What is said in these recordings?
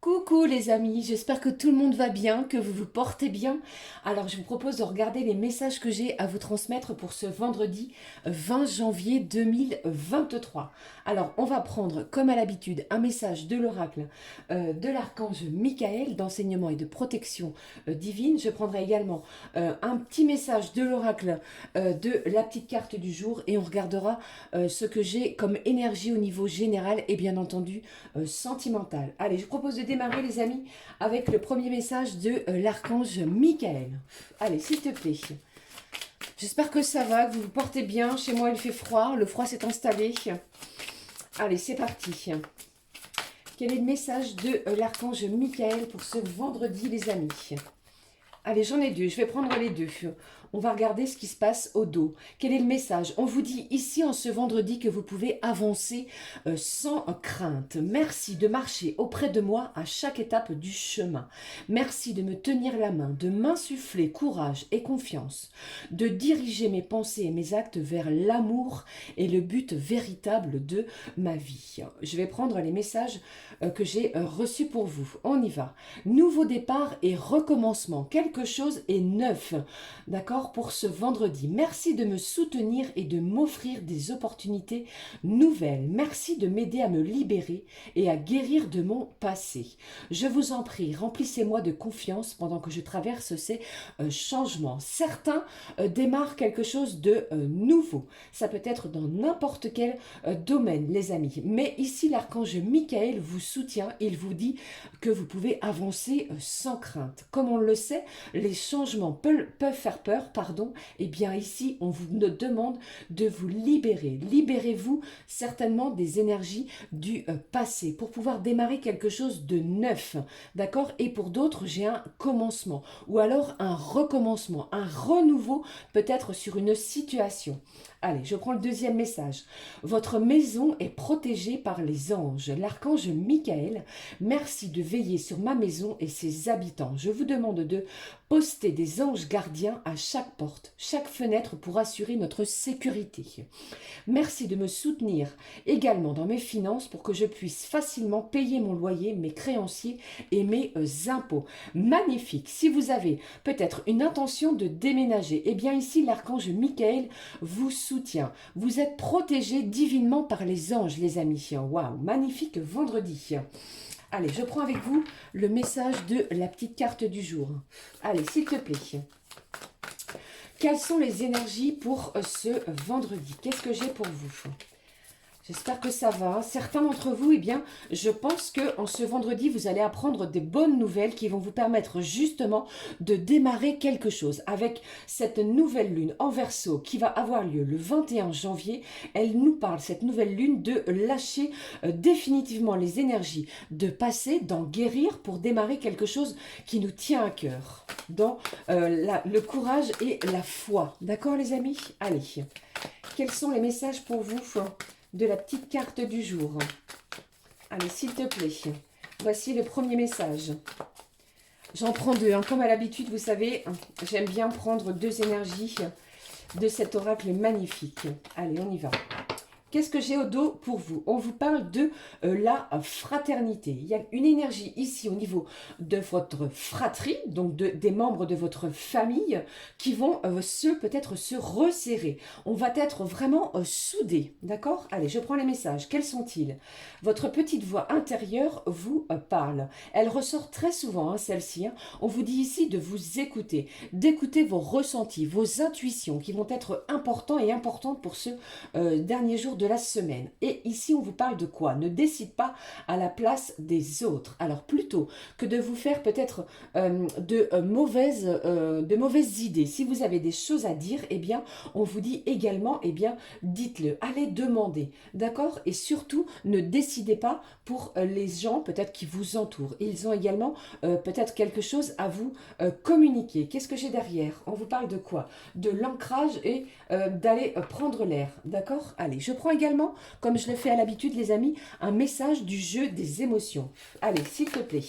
Coucou les amis, j'espère que tout le monde va bien, que vous vous portez bien. Alors je vous propose de regarder les messages que j'ai à vous transmettre pour ce vendredi 20 janvier 2023. Alors on va prendre comme à l'habitude un message de l'oracle de l'archange Michael d'enseignement et de protection divine. Je prendrai également un petit message de l'oracle de la petite carte du jour et on regardera ce que j'ai comme énergie au niveau général et bien entendu sentimental. Allez, je propose de démarrer les amis avec le premier message de l'archange Michael. Allez, s'il te plaît. J'espère que ça va, que vous vous portez bien. Chez moi, il fait froid. Le froid s'est installé. Allez, c'est parti. Quel est le message de l'archange Michael pour ce vendredi, les amis? Allez, j'en ai deux. Je vais prendre les deux. On va regarder ce qui se passe au dos. Quel est le message? On vous dit ici en ce vendredi que vous pouvez avancer sans crainte. Merci de marcher auprès de moi à chaque étape du chemin. Merci de me tenir la main, de m'insuffler courage et confiance, de diriger mes pensées et mes actes vers l'amour et le but véritable de ma vie. Je vais prendre les messages que j'ai reçus pour vous. On y va. Nouveau départ et recommencement. Quelque chose est neuf. D'accord, pour ce vendredi. Merci de me soutenir et de m'offrir des opportunités nouvelles. Merci de m'aider à me libérer et à guérir de mon passé. Je vous en prie, remplissez-moi de confiance pendant que je traverse ces changements. Certains démarrent quelque chose de nouveau. Ça peut être dans n'importe quel domaine, les amis. Mais ici, l'archange Michael vous soutient. Il vous dit que vous pouvez avancer sans crainte. Comme on le sait, les changements peuvent faire peur, pardon. Et bien ici, on vous demande de vous libérer. Libérez-vous certainement des énergies du passé pour pouvoir démarrer quelque chose de neuf. D'accord? Et pour d'autres, j'ai un commencement ou alors un recommencement, un renouveau peut-être sur une situation. Allez, je prends le deuxième message. Votre maison est protégée par les anges. L'archange Michael, merci de veiller sur ma maison et ses habitants. Je vous demande de poster des anges gardiens à chaque porte, chaque fenêtre pour assurer notre sécurité. Merci de me soutenir également dans mes finances pour que je puisse facilement payer mon loyer, mes créanciers et mes impôts. Magnifique. Si vous avez peut-être une intention de déménager, eh bien ici l'archange Michael vous soutient. Vous êtes protégés divinement par les anges, les amis. Waouh, magnifique vendredi. Allez, je prends avec vous le message de la petite carte du jour. Allez, s'il te plaît. Quelles sont les énergies pour ce vendredi? Qu'est-ce que j'ai pour vous? J'espère que ça va. Certains d'entre vous, eh bien, je pense que en ce vendredi, vous allez apprendre des bonnes nouvelles qui vont vous permettre justement de démarrer quelque chose. Avec cette nouvelle lune en Verseau qui va avoir lieu le 21 janvier, elle nous parle, cette nouvelle lune, de lâcher définitivement les énergies, de passer, d'en guérir pour démarrer quelque chose qui nous tient à cœur. Dans le courage et la foi. D'accord les amis? Allez, quels sont les messages pour vous de la petite carte du jour? Allez, s'il te plaît. Voici le premier message. J'en prends deux. Comme à l'habitude, vous savez, j'aime bien prendre deux énergies de cet oracle magnifique. Allez, on y va. Qu'est-ce que j'ai au dos pour vous? On vous parle de la fraternité. Il y a une énergie ici au niveau de votre fratrie, donc des membres de votre famille, qui vont peut-être se resserrer. On va être vraiment soudés, d'accord? Allez, je prends les messages. Quels sont-ils? Votre petite voix intérieure vous parle. Elle ressort très souvent, celle-ci. On vous dit ici de vous écouter, d'écouter vos ressentis, vos intuitions, qui vont être importants et importantes pour ce dernier jour de la semaine. Et ici, on vous parle de quoi? Ne décide pas à la place des autres. Alors, plutôt que de vous faire peut-être de mauvaises idées, si vous avez des choses à dire, eh bien, on vous dit également, eh bien, dites-le. Allez demander, d'accord? Et surtout, ne décidez pas pour les gens peut-être qui vous entourent. Ils ont également peut-être quelque chose à vous communiquer. Qu'est-ce que j'ai derrière? On vous parle de quoi? De l'ancrage et d'aller prendre l'air, d'accord? Allez, je prends également, comme je le fais à l'habitude les amis, un message du jeu des émotions. Allez, s'il te plaît.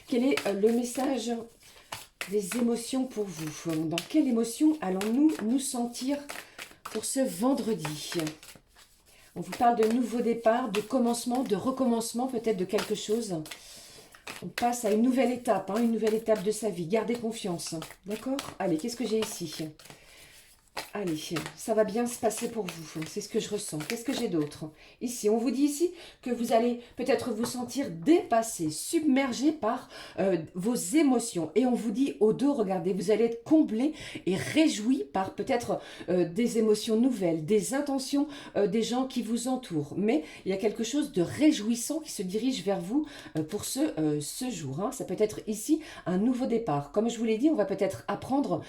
Quel est le message des émotions pour vous? Dans quelle émotion allons-nous nous sentir pour ce vendredi? On vous parle de nouveau départ, de commencement, de recommencement peut-être de quelque chose. On passe à une nouvelle étape de sa vie. Gardez confiance, d'accord? Allez, qu'est-ce que j'ai ici? Allez, ça va bien se passer pour vous. C'est ce que je ressens. Qu'est-ce que j'ai d'autre? Ici, on vous dit ici que vous allez peut-être vous sentir dépassé, submergé par vos émotions. Et on vous dit au dos, regardez, vous allez être comblé et réjoui par peut-être des émotions nouvelles, des intentions des gens qui vous entourent. Mais il y a quelque chose de réjouissant qui se dirige vers vous pour ce jour. Hein. Ça peut être ici un nouveau départ. Comme je vous l'ai dit, on va peut-être apprendre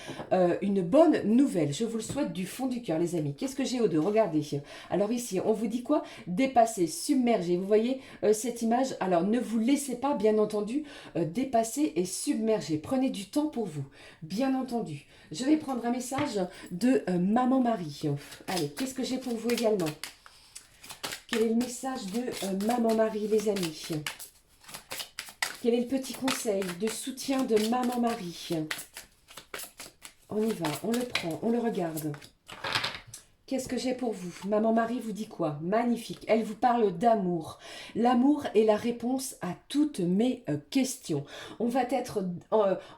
une bonne nouvelle. Je vous le souhaite du fond du cœur, les amis. Qu'est-ce que j'ai au dos? Regardez. Alors ici, on vous dit quoi? Dépasser, submerger. Vous voyez cette image? Alors ne vous laissez pas, bien entendu, dépasser et submerger. Prenez du temps pour vous, bien entendu. Je vais prendre un message de Maman Marie. Allez, qu'est-ce que j'ai pour vous également? Quel est le message de Maman Marie, les amis? Quel est le petit conseil de soutien de Maman Marie? On y va, on le prend, on le regarde. Qu'est-ce que j'ai pour vous? Maman Marie vous dit quoi? Magnifique. Elle vous parle d'amour. L'amour est la réponse à toutes mes questions. On va être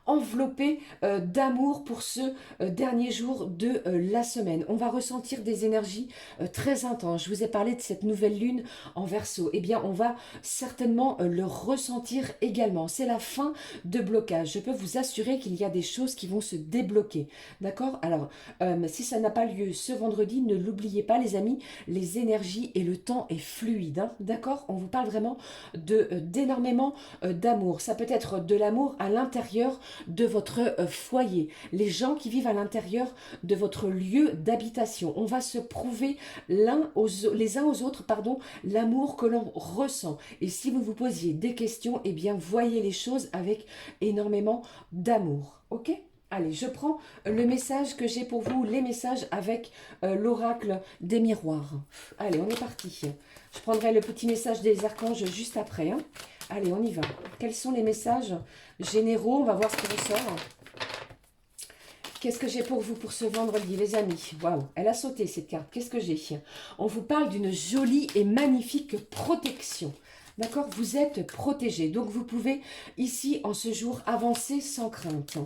enveloppé d'amour pour ce dernier jour de la semaine. On va ressentir des énergies très intenses. Je vous ai parlé de cette nouvelle lune en Verseau. Eh bien, on va certainement le ressentir également. C'est la fin de blocage. Je peux vous assurer qu'il y a des choses qui vont se débloquer. D'accord? Alors, si ça n'a pas lieu ce vendredi, ne l'oubliez pas, les amis, les énergies et le temps est fluide, hein, d'accord? On vous parle vraiment d'énormément d'amour. Ça peut être de l'amour à l'intérieur de votre foyer, les gens qui vivent à l'intérieur de votre lieu d'habitation. On va se prouver les uns aux autres, pardon, l'amour que l'on ressent. Et si vous vous posiez des questions, eh bien, voyez les choses avec énormément d'amour, ok? Allez, je prends le message que j'ai pour vous, les messages avec l'oracle des miroirs. Allez, on est parti. Je prendrai le petit message des archanges juste après. Hein. Allez, on y va. Quels sont les messages généraux? On va voir ce qui ressort. Qu'est-ce que j'ai pour vous pour ce vendredi, les amis? Waouh, elle a sauté cette carte. Qu'est-ce que j'ai? On vous parle d'une jolie et magnifique protection. D'accord? Vous êtes protégé. Donc, vous pouvez ici, en ce jour, avancer sans crainte.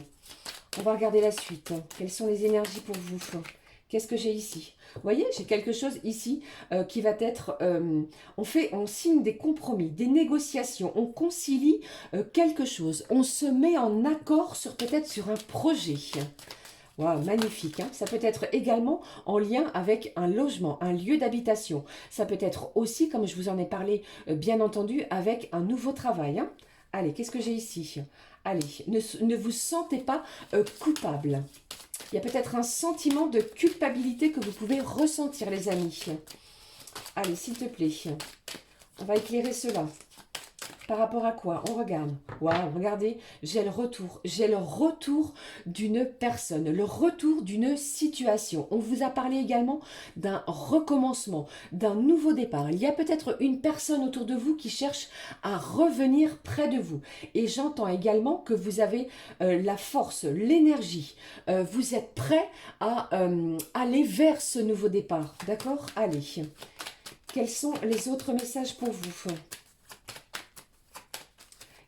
On va regarder la suite. Quelles sont les énergies pour vous? Qu'est-ce que j'ai ici? Vous voyez, j'ai quelque chose ici qui va être... on signe des compromis, des négociations. On concilie quelque chose. On se met en accord peut-être sur un projet. Waouh, magnifique. Hein, ça peut être également en lien avec un logement, un lieu d'habitation. Ça peut être aussi, comme je vous en ai parlé, bien entendu, avec un nouveau travail. Hein. Allez, qu'est-ce que j'ai ici? Allez, ne vous sentez pas coupable. Il y a peut-être un sentiment de culpabilité que vous pouvez ressentir, les amis. Allez, s'il te plaît. On va éclairer cela. Par rapport à quoi? On regarde. Waouh, regardez, j'ai le retour. J'ai le retour d'une personne, le retour d'une situation. On vous a parlé également d'un recommencement, d'un nouveau départ. Il y a peut-être une personne autour de vous qui cherche à revenir près de vous. Et j'entends également que vous avez la force, l'énergie. Vous êtes prêt à aller vers ce nouveau départ. D'accord? Allez. Quels sont les autres messages pour vous?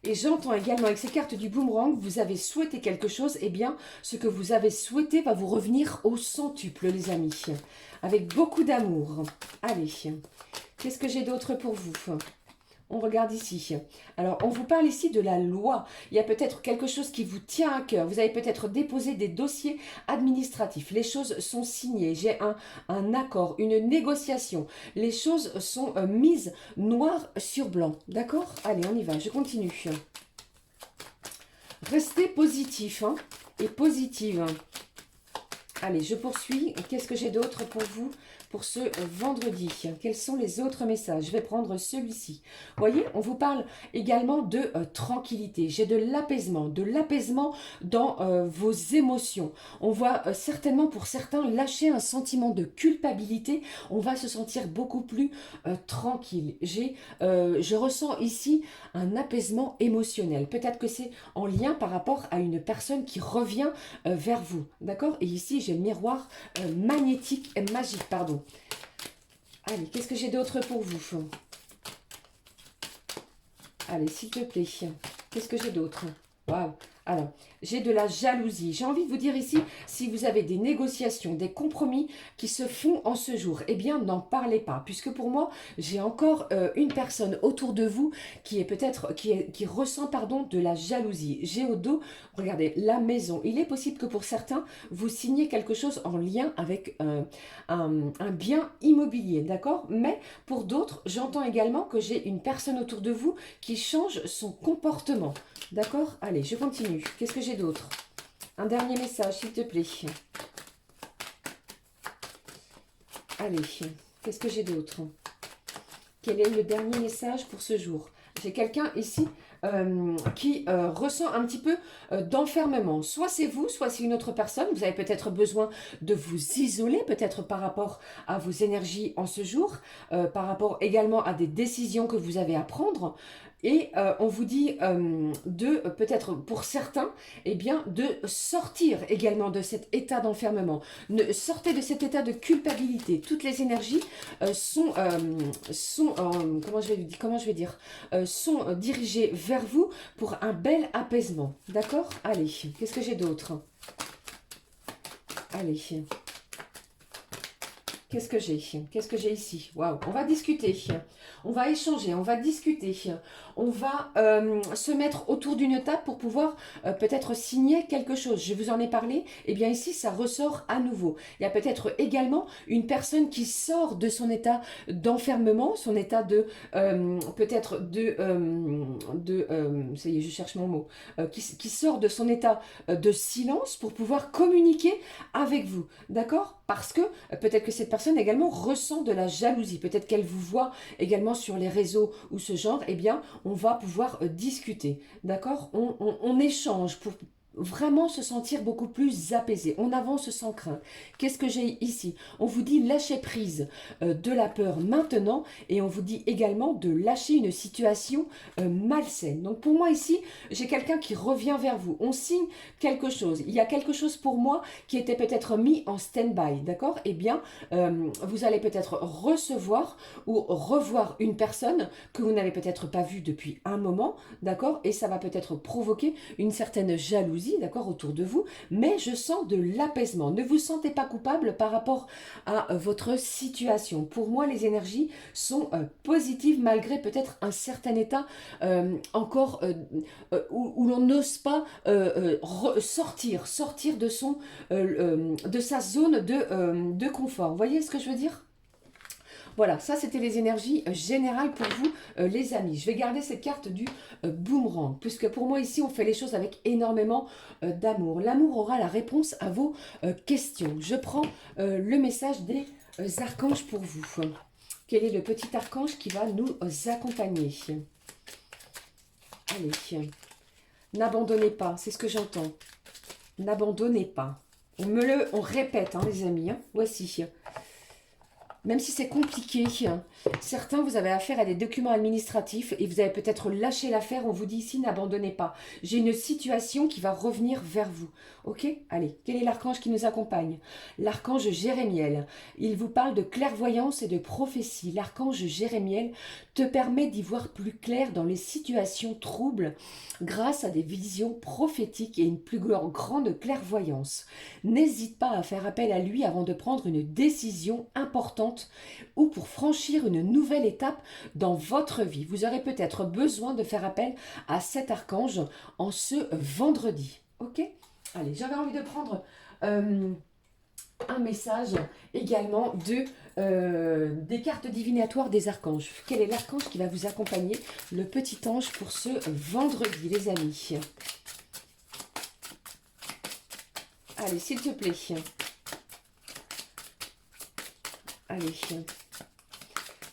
Et j'entends également avec ces cartes du boomerang, vous avez souhaité quelque chose, eh bien, ce que vous avez souhaité va vous revenir au centuple, les amis. Avec beaucoup d'amour. Allez, qu'est-ce que j'ai d'autre pour vous? On regarde ici. Alors, on vous parle ici de la loi. Il y a peut-être quelque chose qui vous tient à cœur. Vous avez peut-être déposé des dossiers administratifs. Les choses sont signées. J'ai un accord, une négociation. Les choses sont mises noir sur blanc. D'accord? Allez, on y va. Je continue. Restez positif hein, et positive. Allez, je poursuis. Qu'est-ce que j'ai d'autre pour vous pour ce vendredi? Quels sont les autres messages? Je vais prendre celui-ci. Vous voyez, on vous parle également de tranquillité. J'ai de l'apaisement dans vos émotions. On va certainement pour certains lâcher un sentiment de culpabilité. On va se sentir beaucoup plus tranquille. Je ressens ici un apaisement émotionnel. Peut-être que c'est en lien par rapport à une personne qui revient vers vous. D'accord? Et ici, j'ai le miroir magnétique, magique, pardon. Allez, qu'est-ce que j'ai d'autre pour vous? Allez, s'il te plaît. Qu'est-ce que j'ai d'autre? Waouh. Alors, j'ai de la jalousie. J'ai envie de vous dire ici, si vous avez des négociations, des compromis qui se font en ce jour, eh bien, n'en parlez pas. Puisque pour moi, j'ai encore une personne autour de vous qui est peut-être, qui ressent, pardon, de la jalousie. J'ai au dos, regardez, la maison. Il est possible que pour certains, vous signiez quelque chose en lien avec un bien immobilier, d'accord? Mais pour d'autres, j'entends également que j'ai une personne autour de vous qui change son comportement. D'accord? Allez, je continue. Qu'est-ce que j'ai d'autre? Un dernier message, s'il te plaît. Allez, qu'est-ce que j'ai d'autre? Quel est le dernier message pour ce jour? J'ai quelqu'un ici qui ressent un petit peu d'enfermement. Soit c'est vous, soit c'est une autre personne. Vous avez peut-être besoin de vous isoler, peut-être par rapport à vos énergies en ce jour, par rapport également à des décisions que vous avez à prendre. Et on vous dit peut-être pour certains, eh bien, de sortir également de cet état d'enfermement. Sortez de cet état de culpabilité. Toutes les énergies comment je vais dire, sont dirigées vers vous pour un bel apaisement. D'accord? Allez, qu'est-ce que j'ai d'autre? Allez. Qu'est-ce que j'ai? Qu'est-ce que j'ai ici? Waouh, on va discuter, on va échanger, on va discuter, on va se mettre autour d'une table pour pouvoir peut-être signer quelque chose. Je vous en ai parlé, et bien ici ça ressort à nouveau. Il y a peut-être également une personne qui sort de son état d'enfermement, son état de peut-être ça y est, je cherche mon mot, qui sort de son état de silence pour pouvoir communiquer avec vous, d'accord? Parce que peut-être que cette personne également ressent de la jalousie. Peut-être qu'elle vous voit également sur les réseaux ou ce genre. Eh bien, on va pouvoir discuter. D'accord? On échange pour vraiment se sentir beaucoup plus apaisé. On avance sans crainte. Qu'est-ce que j'ai ici? On vous dit lâcher prise de la peur maintenant et on vous dit également de lâcher une situation malsaine. Donc pour moi ici, j'ai quelqu'un qui revient vers vous. On signe quelque chose. Il y a quelque chose pour moi qui était peut-être mis en stand-by, d'accord? Eh bien, vous allez peut-être recevoir ou revoir une personne que vous n'avez peut-être pas vue depuis un moment, d'accord? Et ça va peut-être provoquer une certaine jalousie, d'accord, autour de vous, mais je sens de l'apaisement. Ne vous sentez pas coupable par rapport à votre situation. Pour moi, les énergies sont positives malgré peut-être un certain état encore où l'on n'ose pas sortir de sa zone de confort. Vous voyez ce que je veux dire? Voilà, ça c'était les énergies générales pour vous, les amis. Je vais garder cette carte du boomerang, puisque pour moi ici, on fait les choses avec énormément d'amour. L'amour aura la réponse à vos questions. Je prends le message des archanges pour vous. Quel est le petit archange qui va nous accompagner? Allez, n'abandonnez pas, c'est ce que j'entends. N'abandonnez pas. On répète, hein, les amis. Hein. Voici. Même si c'est compliqué, certains, vous avez affaire à des documents administratifs et vous avez peut-être lâché l'affaire, on vous dit ici, n'abandonnez pas. J'ai une situation qui va revenir vers vous. Ok? Allez, quel est l'archange qui nous accompagne? L'archange Jérémiel. Il vous parle de clairvoyance et de prophétie. L'archange Jérémiel te permet d'y voir plus clair dans les situations troubles grâce à des visions prophétiques et une plus grande clairvoyance. N'hésite pas à faire appel à lui avant de prendre une décision importante ou pour franchir une nouvelle étape dans votre vie. Vous aurez peut-être besoin de faire appel à cet archange en ce vendredi. Ok? Allez, j'avais envie de prendre un message également des cartes divinatoires des archanges. Quel est l'archange qui va vous accompagner, le petit ange, pour ce vendredi, les amis? Allez, s'il te plaît. Allez.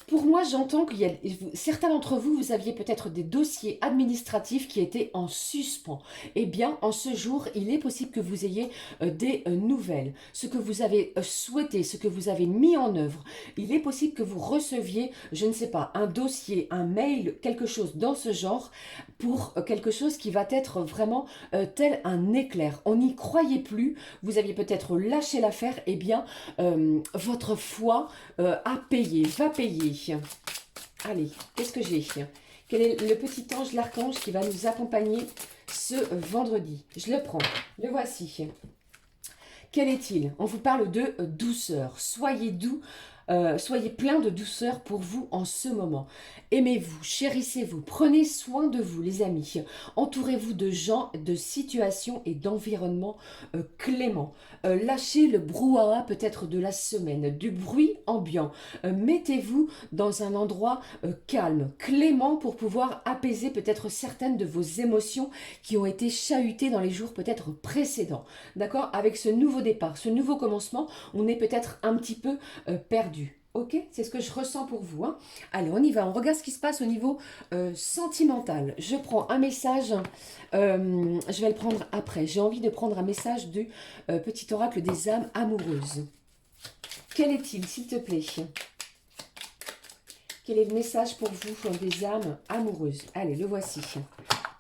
Pour moi, j'entends qu'il y a certains d'entre vous, vous aviez peut-être des dossiers administratifs qui étaient en suspens. Eh bien, en ce jour, il est possible que vous ayez des nouvelles. Ce que vous avez souhaité, ce que vous avez mis en œuvre, il est possible que vous receviez, je ne sais pas, un dossier, un mail, quelque chose dans ce genre, pour quelque chose qui va être vraiment tel un éclair. On n'y croyait plus, vous aviez peut-être lâché l'affaire, eh bien, votre foi a payé, va payer. Allez, qu'est-ce que j'ai? Quel est le petit ange, l'archange qui va nous accompagner ce vendredi? Je le prends, le voici. Quel est-il? On vous parle de douceur. Soyez doux, soyez plein de douceur pour vous en ce moment. Aimez-vous, chérissez-vous, prenez soin de vous les amis. Entourez-vous de gens, de situations et d'environnements cléments. Lâchez le brouhaha peut-être de la semaine, du bruit ambiant. Mettez-vous dans un endroit calme, clément pour pouvoir apaiser peut-être certaines de vos émotions qui ont été chahutées dans les jours peut-être précédents. D'accord? Avec ce nouveau départ, ce nouveau commencement, on est peut-être un petit peu perdu. Ok, c'est ce que je ressens pour vous. Hein. Allez, on y va. On regarde ce qui se passe au niveau sentimental. Je prends un message. Je vais le prendre après. J'ai envie de prendre un message du petit oracle des âmes amoureuses. Quel est-il, s'il te plaît? Quel est le message pour vous des âmes amoureuses? Allez, le voici.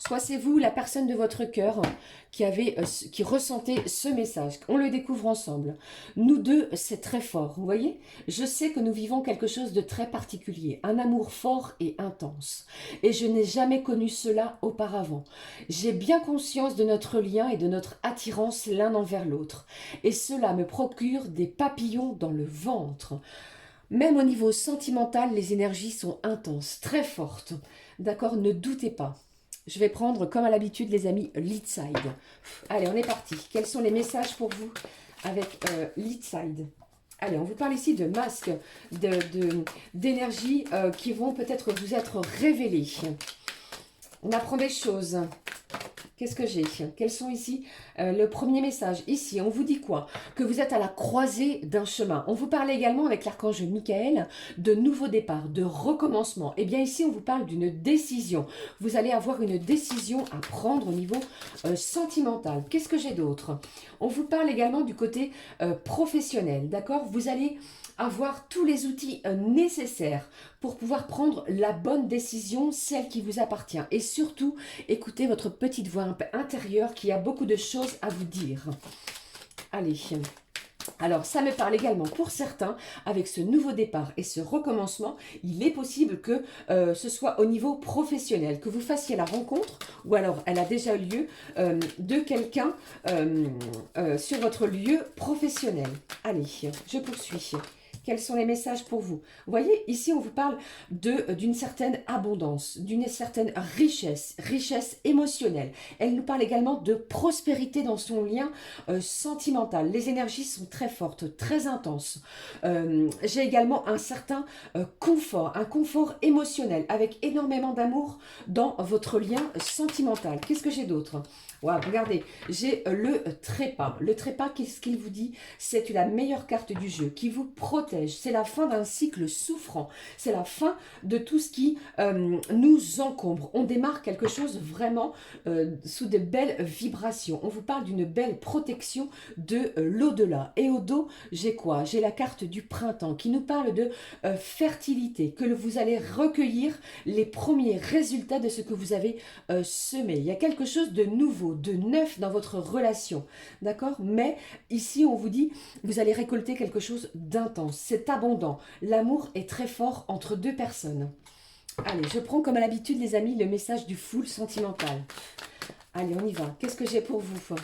Soit c'est vous, la personne de votre cœur, qui ressentait ce message. On le découvre ensemble. Nous deux, c'est très fort. Vous voyez? Je sais que nous vivons quelque chose de très particulier. Un amour fort et intense. Et je n'ai jamais connu cela auparavant. J'ai bien conscience de notre lien et de notre attirance l'un envers l'autre. Et cela me procure des papillons dans le ventre. Même au niveau sentimental, les énergies sont intenses, très fortes. D'accord? Ne doutez pas. Je vais prendre, comme à l'habitude, les amis, Lead Side. Allez, on est parti. Quels sont les messages pour vous avec Lead Side? Allez, on vous parle ici de masques, d'énergie qui vont peut-être vous être révélées. On apprend des choses. Qu'est-ce que j'ai? Quels sont ici le premier message? Ici, on vous dit quoi? Que vous êtes à la croisée d'un chemin. On vous parle également avec l'archange Michael de nouveau départ, de recommencement. Et bien ici, on vous parle d'une décision. Vous allez avoir une décision à prendre au niveau sentimental. Qu'est-ce que j'ai d'autre? On vous parle également du côté professionnel, d'accord? Vous allez avoir tous les outils nécessaires pour pouvoir prendre la bonne décision, celle qui vous appartient. Et surtout, écoutez votre petite voix intérieure qui a beaucoup de choses à vous dire. Allez. Alors, ça me parle également pour certains, avec ce nouveau départ et ce recommencement, il est possible que ce soit au niveau professionnel, que vous fassiez la rencontre, ou alors elle a déjà eu lieu, de quelqu'un sur votre lieu professionnel. Allez, je poursuis. Quels sont les messages pour vous? Vous voyez, ici, on vous parle d'une certaine abondance, d'une certaine richesse émotionnelle. Elle nous parle également de prospérité dans son lien sentimental. Les énergies sont très fortes, très intenses. J'ai également un certain confort, un confort émotionnel, avec énormément d'amour dans votre lien sentimental. Qu'est-ce que j'ai d'autre? Wow, regardez, j'ai le trépas. Le trépas, qu'est-ce qu'il vous dit? C'est la meilleure carte du jeu qui vous protège. C'est la fin d'un cycle souffrant. C'est la fin de tout ce qui nous encombre. On démarre quelque chose vraiment sous de belles vibrations. On vous parle d'une belle protection de l'au-delà. Et au dos, j'ai quoi? J'ai la carte du printemps qui nous parle de fertilité, que vous allez recueillir les premiers résultats de ce que vous avez semé. Il y a quelque chose de nouveau, de neuf dans votre relation, d'accord? Mais ici, on vous dit, vous allez récolter quelque chose d'intense, c'est abondant. L'amour est très fort entre deux personnes. Allez, je prends comme à l'habitude, les amis, le message du full sentimental. Allez, on y va. Qu'est-ce que j'ai pour vous?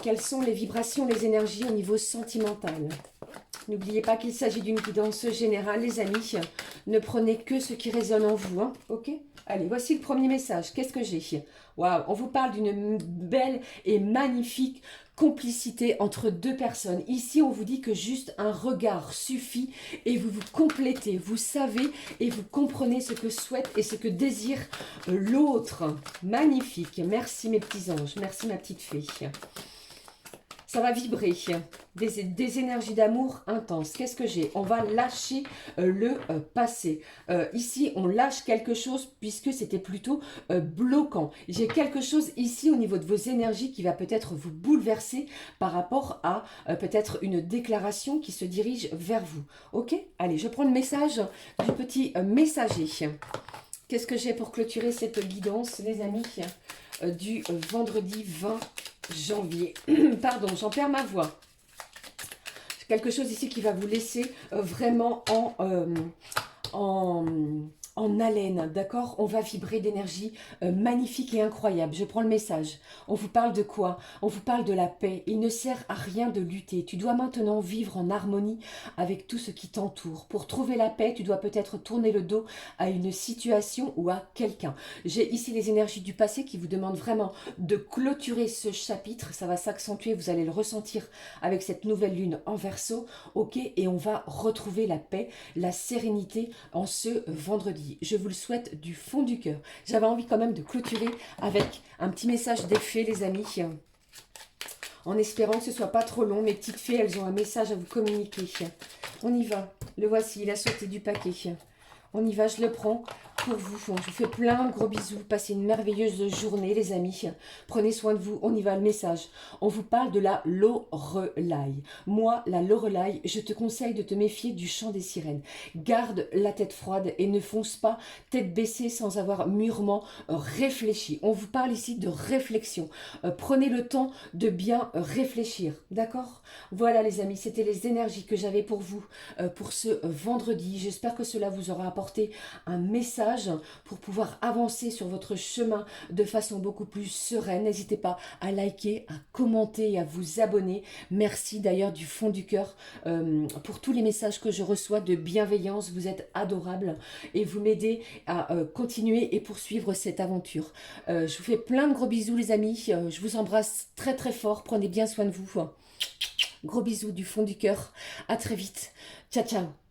Quelles sont les vibrations, les énergies au niveau sentimental? N'oubliez pas qu'il s'agit d'une guidance générale, les amis. Ne prenez que ce qui résonne en vous, hein, ok? Allez, voici le premier message. Qu'est-ce que j'ai? Waouh, on vous parle d'une belle et magnifique complicité entre deux personnes. Ici, on vous dit que juste un regard suffit et vous vous complétez. Vous savez et vous comprenez ce que souhaite et ce que désire l'autre. Magnifique. Merci mes petits anges. Merci ma petite fée. Ça va vibrer. Des énergies d'amour intenses. Qu'est-ce que j'ai? On va lâcher le passé. Ici, on lâche quelque chose puisque c'était plutôt bloquant. J'ai quelque chose ici au niveau de vos énergies qui va peut-être vous bouleverser par rapport à peut-être une déclaration qui se dirige vers vous. Ok? Allez, je prends le message du petit messager. Qu'est-ce que j'ai pour clôturer cette guidance, les amis, du vendredi 20 janvier. Pardon, j'en perds ma voix. Quelque chose ici qui va vous laisser vraiment en, en haleine, d'accord? On va vibrer d'énergie magnifique et incroyable. Je prends le message. On vous parle de quoi? On vous parle de la paix. Il ne sert à rien de lutter. Tu dois maintenant vivre en harmonie avec tout ce qui t'entoure. Pour trouver la paix, tu dois peut-être tourner le dos à une situation ou à quelqu'un. J'ai ici les énergies du passé qui vous demandent vraiment de clôturer ce chapitre. Ça va s'accentuer, vous allez le ressentir avec cette nouvelle lune en Verseau. Ok, et on va retrouver la paix, la sérénité en ce vendredi. Je vous le souhaite du fond du cœur. J'avais envie quand même de clôturer avec un petit message des fées, les amis. En espérant que ce soit pas trop long. Mes petites fées, elles ont un message à vous communiquer. On y va. Le voici, il a sauté du paquet. On y va, je le prends pour vous. Je vous fais plein de gros bisous. Passez une merveilleuse journée, les amis. Prenez soin de vous. On y va, le message. On vous parle de la Lorelai. Moi, la Lorelai, je te conseille de te méfier du chant des sirènes. Garde la tête froide et ne fonce pas tête baissée sans avoir mûrement réfléchi. On vous parle ici de réflexion. Prenez le temps de bien réfléchir. D'accord? Voilà, les amis, c'était les énergies que j'avais pour vous pour ce vendredi. J'espère que cela vous aura apporté un message pour pouvoir avancer sur votre chemin de façon beaucoup plus sereine. N'hésitez pas à liker, à commenter et à vous abonner. Merci d'ailleurs du fond du cœur pour tous les messages que je reçois de bienveillance. Vous êtes adorables et vous m'aidez à continuer et poursuivre cette aventure. Je vous fais plein de gros bisous, les amis. Je vous embrasse très très fort. Prenez bien soin de vous. Gros bisous du fond du cœur. À très vite. Ciao, ciao.